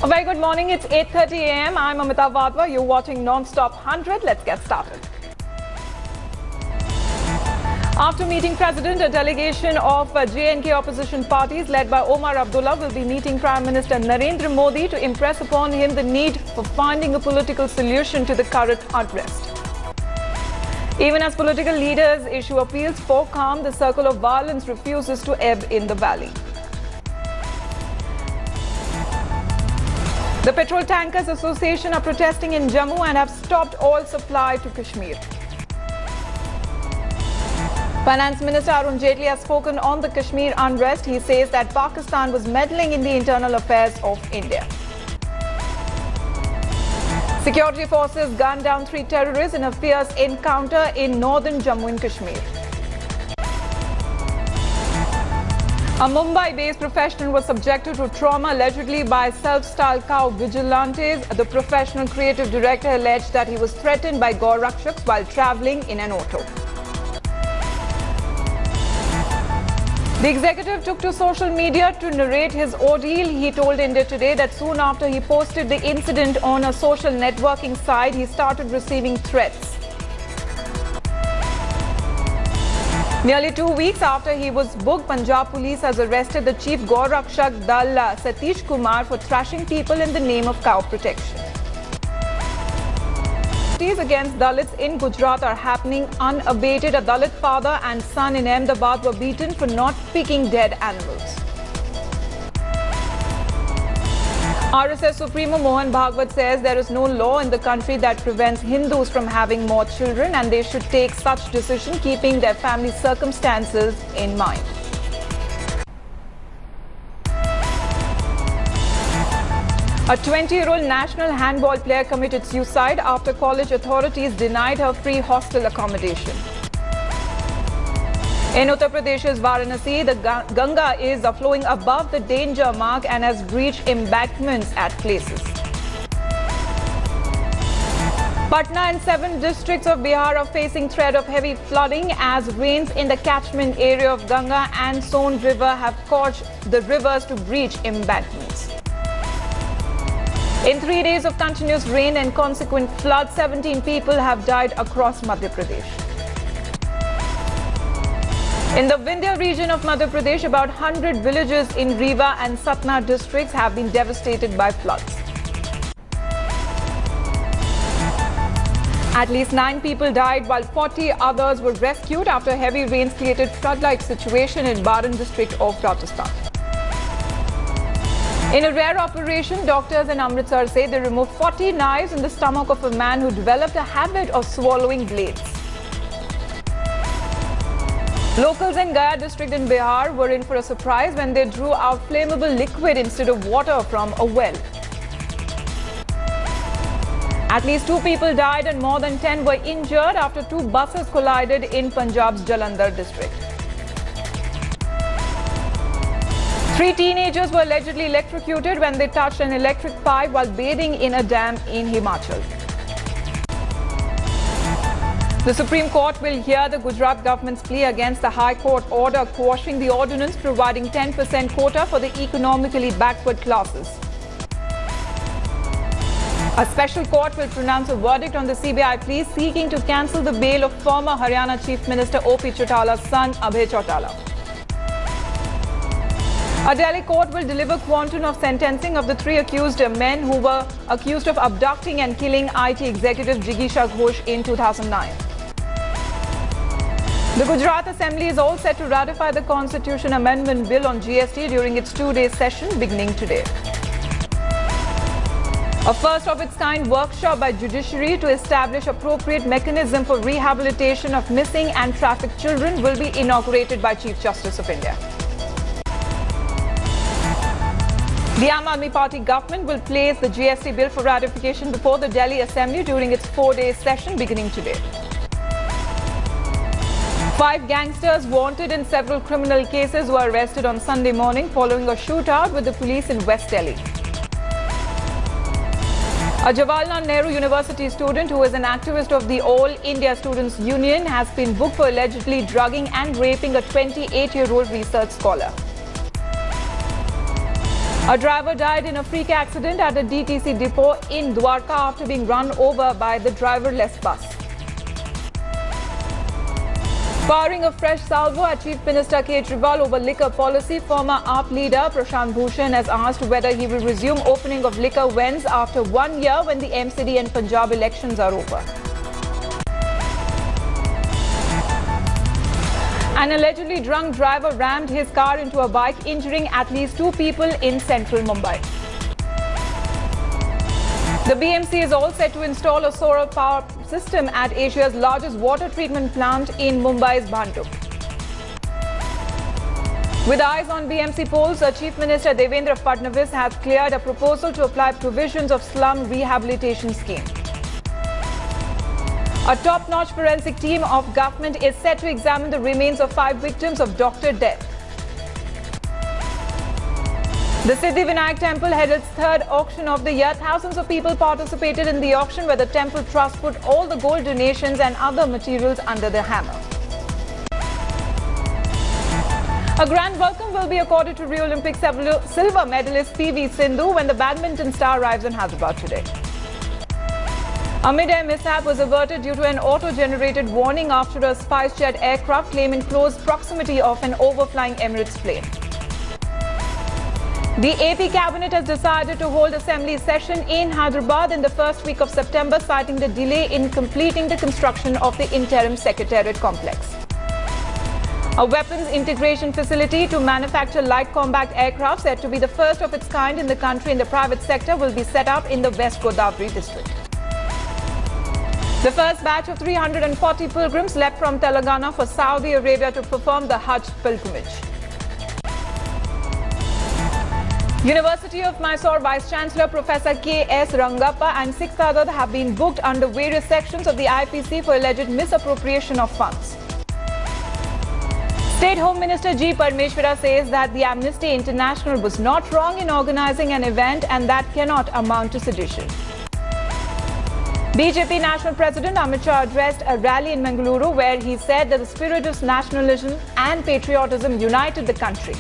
A very good morning. It's 8:30 a.m. I'm Amita Vadva. You're watching Non-Stop 100. Let's get started. After meeting President, a delegation of J&K opposition parties led by Omar Abdullah will be meeting Prime Minister Narendra Modi to impress upon him the need for finding a political solution to the current unrest. Even as political leaders issue appeals for calm, the circle of violence refuses to ebb in the valley. The Petrol Tankers Association are protesting in Jammu and have stopped all supply to Kashmir. Finance Minister Arun Jaitley has spoken on the Kashmir unrest. He says that Pakistan was meddling in the internal affairs of India. Security forces gunned down 3 terrorists in a fierce encounter in northern Jammu and Kashmir. A Mumbai-based professional was subjected to trauma allegedly by self-styled cow vigilantes. The professional creative director alleged that he was threatened by Gaur Rakshaks while travelling in an auto. The executive took to social media to narrate his ordeal. He told India Today that soon after he posted the incident on a social networking site, he started receiving threats. Nearly 2 weeks after he was booked, Punjab police has arrested the chief Gaur Rakshak Dal Satish Kumar for thrashing people in the name of cow protection. Protests against Dalits in Gujarat are happening unabated. A Dalit father and son in Ahmedabad were beaten for not picking dead animals. RSS Supremo Mohan Bhagwat says there is no law in the country that prevents Hindus from having more children and they should take such decision keeping their family circumstances in mind. A 20-year-old national handball player committed suicide after college authorities denied her free hostel accommodation. In Uttar Pradesh's Varanasi, the Ganga is flowing above the danger mark and has breached embankments at places. Patna and 7 districts of Bihar are facing threat of heavy flooding as rains in the catchment area of Ganga and Son River have caused the rivers to breach embankments. In 3 days of continuous rain and consequent floods, 17 people have died across Madhya Pradesh. In the Vindhya region of Madhya Pradesh, about 100 villages in Rewa and Satna districts have been devastated by floods. At least 9 people died while 40 others were rescued after heavy rains created flood-like situation in Baran district of Rajasthan. In a rare operation, doctors in Amritsar say they removed 40 knives in the stomach of a man who developed a habit of swallowing blades. Locals in Gaya district in Bihar were in for a surprise when they drew out flammable liquid instead of water from a well. At least 2 people died and more than 10 were injured after 2 buses collided in Punjab's Jalandhar district. 3 teenagers were allegedly electrocuted when they touched an electric pipe while bathing in a dam in Himachal. The Supreme Court will hear the Gujarat government's plea against the High Court order quashing the ordinance providing 10% quota for the economically backward classes. A special court will pronounce a verdict on the CBI plea seeking to cancel the bail of former Haryana Chief Minister O.P. Chautala's son Abhay Chautala. A Delhi court will deliver quantum of sentencing of the 3 accused men who were accused of abducting and killing IT executive Jigisha Ghosh in 2009. The Gujarat Assembly is all set to ratify the Constitution Amendment Bill on GST during its 2-day session beginning today. A first-of-its-kind workshop by Judiciary to establish appropriate mechanism for rehabilitation of missing and trafficked children will be inaugurated by Chief Justice of India. The Aam Aadmi Party government will place the GST bill for ratification before the Delhi Assembly during its 4-day session beginning today. 5 gangsters wanted in several criminal cases were arrested on Sunday morning following a shootout with the police in West Delhi. A Jawaharlal Nehru University student who is an activist of the All India Students Union has been booked for allegedly drugging and raping a 28-year-old research scholar. A driver died in a freak accident at a DTC depot in Dwarka after being run over by the driverless bus. Firing a fresh salvo at Chief Minister Kejriwal over liquor policy, former AAP leader Prashant Bhushan has asked whether he will resume opening of liquor vends after 1 year when the MCD and Punjab elections are over. An allegedly drunk driver rammed his car into a bike, injuring at least 2 people in central Mumbai. The BMC is all set to install a solar power system at Asia's largest water treatment plant in Mumbai's Bhandup. With eyes on BMC polls, Chief Minister Devendra Fadnavis has cleared a proposal to apply provisions of slum rehabilitation scheme. A top-notch forensic team of government is set to examine the remains of 5 victims of doctor death. The Siddhivinayak temple had its 3rd auction of the year. Thousands of people participated in the auction, where the temple trust put all the gold donations and other materials under the hammer. A grand welcome will be accorded to Rio Olympic silver medalist PV Sindhu when the badminton star arrives in Hyderabad today. A mid-air mishap was averted due to an auto-generated warning after a SpiceJet aircraft came in close proximity of an overflying Emirates plane. The AP cabinet has decided to hold assembly session in Hyderabad in the first week of September, citing the delay in completing the construction of the interim secretariat complex. A weapons integration facility to manufacture light combat aircraft, said to be the first of its kind in the country in the private sector, will be set up in the West Godavari district. The first batch of 340 pilgrims left from Telangana for Saudi Arabia to perform the Hajj pilgrimage. University of Mysore Vice-Chancellor Professor K.S. Rangappa and 6 others have been booked under various sections of the IPC for alleged misappropriation of funds. State Home Minister G. Parmeshwara says that the Amnesty International was not wrong in organizing an event and that cannot amount to sedition. BJP National President Amit Shah addressed a rally in Bengaluru where he said that the spirit of nationalism and patriotism united the country.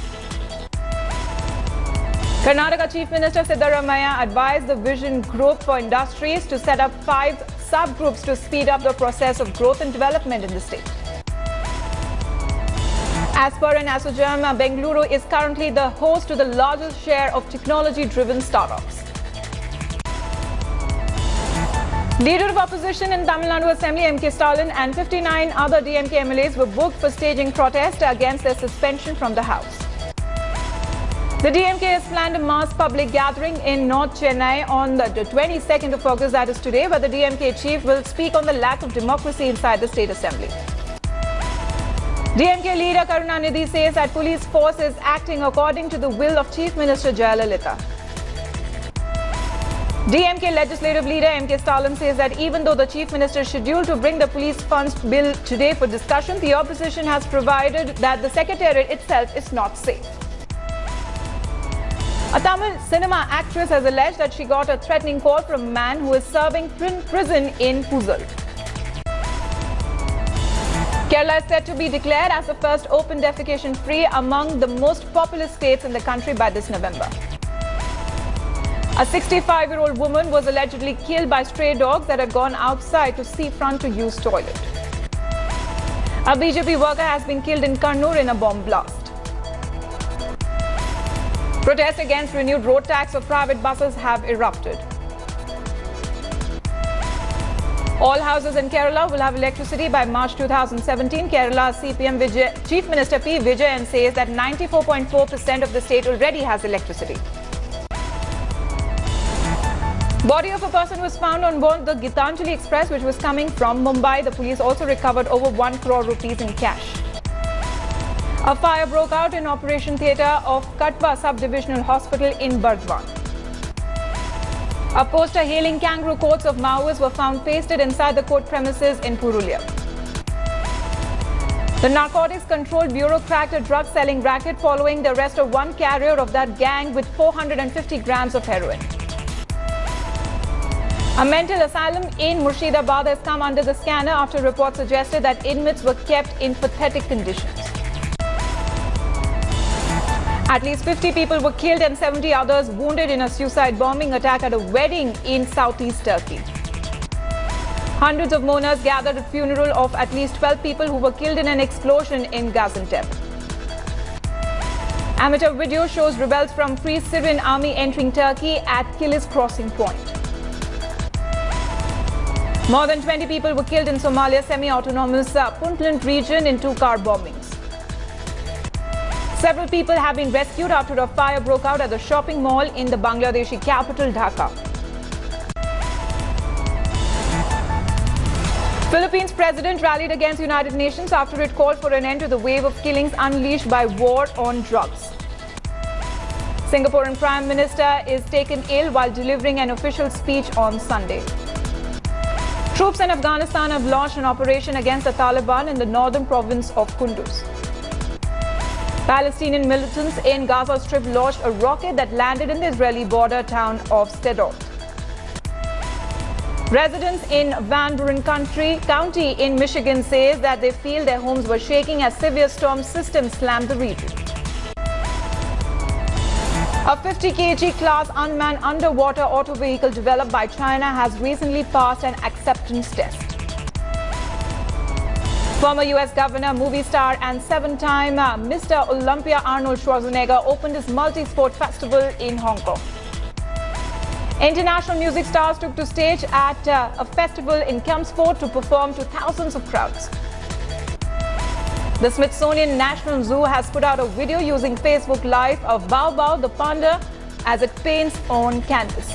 Karnataka Chief Minister Siddaramaiah advised the Vision Group for Industries to set up 5 subgroups to speed up the process of growth and development in the state. As per an ASSOCHAM, Bengaluru is currently the host to the largest share of technology-driven startups. Leader of opposition in Tamil Nadu Assembly M.K. Stalin and 59 other DMK MLAs were booked for staging protest against their suspension from the House. The DMK has planned a mass public gathering in North Chennai on the 22nd of August, that is today, where the DMK chief will speak on the lack of democracy inside the state assembly. DMK leader Karunanidhi says that police force is acting according to the will of Chief Minister Jayalalitha. DMK legislative leader M.K. Stalin says that even though the Chief Minister is scheduled to bring the police funds bill today for discussion, the opposition has provided that the Secretariat itself is not safe. A Tamil cinema actress has alleged that she got a threatening call from a man who is serving prison in Puzal. Kerala is set to be declared as the first open defecation-free among the most populous states in the country by this November. A 65-year-old woman was allegedly killed by stray dogs that had gone outside to seafront to use toilet. A BJP worker has been killed in Kannur in a bomb blast. Protests against renewed road tax for private buses have erupted. All houses in Kerala will have electricity by March 2017. Kerala CPM Chief Minister P. Vijayan says that 94.4% of the state already has electricity. Body of a person was found on board the Gitanjali Express, which was coming from Mumbai. The police also recovered over 1 crore rupees in cash. A fire broke out in Operation Theatre of Katwa Sub-Divisional Hospital in Bardwan. A poster hailing kangaroo courts of Maoists were found pasted inside the court premises in Purulia. The Narcotics Control Bureau cracked a drug-selling racket following the arrest of one carrier of that gang with 450 grams of heroin. A mental asylum in Murshidabad has come under the scanner after reports suggested that inmates were kept in pathetic conditions. At least 50 people were killed and 70 others wounded in a suicide bombing attack at a wedding in southeast Turkey. Hundreds of mourners gathered at funeral of at least 12 people who were killed in an explosion in Gaziantep. Amateur video shows rebels from Free Syrian Army entering Turkey at Kilis crossing point. More than 20 people were killed in Somalia's semi-autonomous Puntland region in two car bombings. Several people have been rescued after a fire broke out at the shopping mall in the Bangladeshi capital, Dhaka. Philippines president rallied against United Nations after it called for an end to the wave of killings unleashed by war on drugs. Singaporean Prime Minister is taken ill while delivering an official speech on Sunday. Troops in Afghanistan have launched an operation against the Taliban in the northern province of Kunduz. Palestinian militants in Gaza Strip launched a rocket that landed in the Israeli border town of Sderot. Residents in Van Buren County in Michigan say that they feel their homes were shaking as severe storm systems slammed the region. A 50 kg class unmanned underwater auto vehicle developed by China has recently passed an acceptance test. Former US Governor, movie star and seven-time Mr. Olympia Arnold Schwarzenegger opened his multi-sport festival in Hong Kong. International music stars took to stage at a festival in Chelmsford to perform to thousands of crowds. The Smithsonian National Zoo has put out a video using Facebook Live of Bao Bao the panda as it paints on canvas.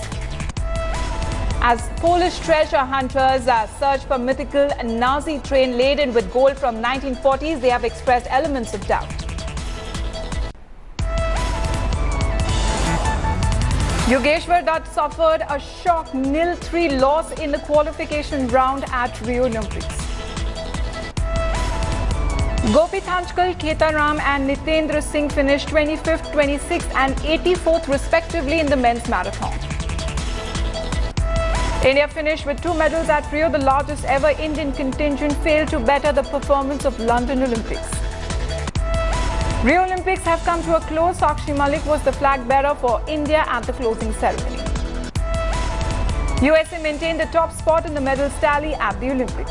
As Polish treasure hunters search for mythical Nazi train laden with gold from 1940s, they have expressed elements of doubt. Yogeshwar Dutt suffered a shock 0-3 loss in the qualification round at Rio Olympics. Gopi Thanchkal, Khetaram and Nitendra Singh finished 25th, 26th and 84th respectively in the men's marathon. India finished with 2 medals at Rio. The largest ever Indian contingent failed to better the performance of London Olympics. Rio Olympics have come to a close. Sakshi Malik was the flag bearer for India at the closing ceremony. USA maintained the top spot in the medals tally at the Olympics.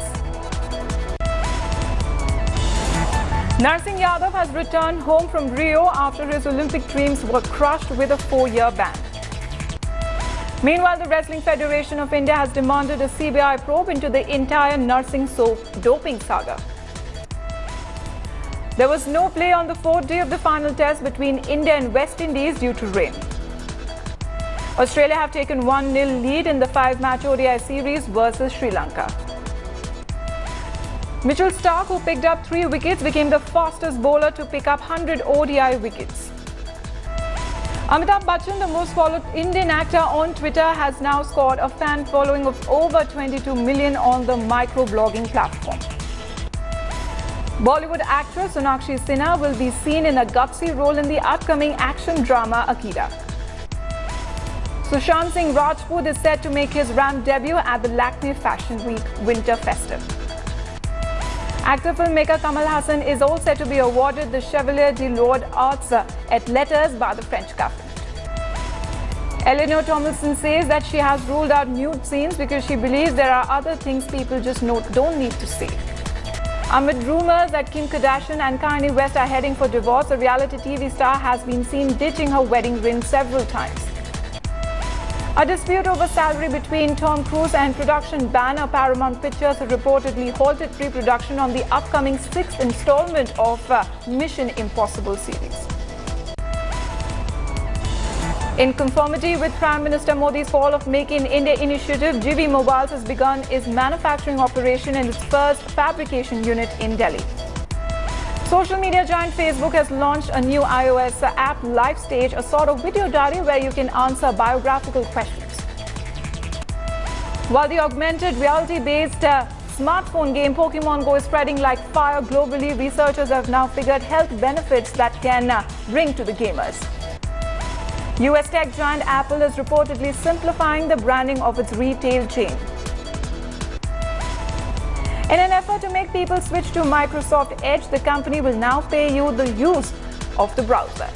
Narsingh Yadav has returned home from Rio after his Olympic dreams were crushed with a 4-year ban. Meanwhile, the Wrestling Federation of India has demanded a CBI probe into the entire Narsingh doping saga. There was no play on the 4th day of the final test between India and West Indies due to rain. Australia have taken 1-0 lead in the 5-match ODI series versus Sri Lanka. Mitchell Starc, who picked up 3 wickets, became the fastest bowler to pick up 100 ODI wickets. Amitabh Bachchan, the most followed Indian actor on Twitter, has now scored a fan following of over 22 million on the microblogging platform. Bollywood actress Sonakshi Sinha will be seen in a gutsy role in the upcoming action drama Akira. Sushant Singh Rajput is set to make his ramp debut at the Lakme Fashion Week Winter Festive. Actor filmmaker Kamal Hassan is all set to be awarded the Chevalier de l'Ordre Arts et Letters by the French government. Eleanor Tomlinson says that she has ruled out nude scenes because she believes there are other things people just don't need to see. Amid rumors that Kim Kardashian and Kanye West are heading for divorce, a reality TV star has been seen ditching her wedding ring several times. A dispute over salary between Tom Cruise and production banner Paramount Pictures has reportedly halted pre-production on the upcoming 6th installment of Mission Impossible series. In conformity with Prime Minister Modi's Fall of Make in India initiative, GV Mobiles has begun its manufacturing operation in its first fabrication unit in Delhi. Social media giant Facebook has launched a new iOS app, Live Stage, a sort of video diary where you can answer biographical questions. While the augmented reality-based smartphone game Pokemon Go is spreading like fire globally, researchers have now figured health benefits that can bring to the gamers. US tech giant Apple is reportedly simplifying the branding of its retail chain. In an effort to make people switch to Microsoft Edge, the company will now pay you the use of the browser.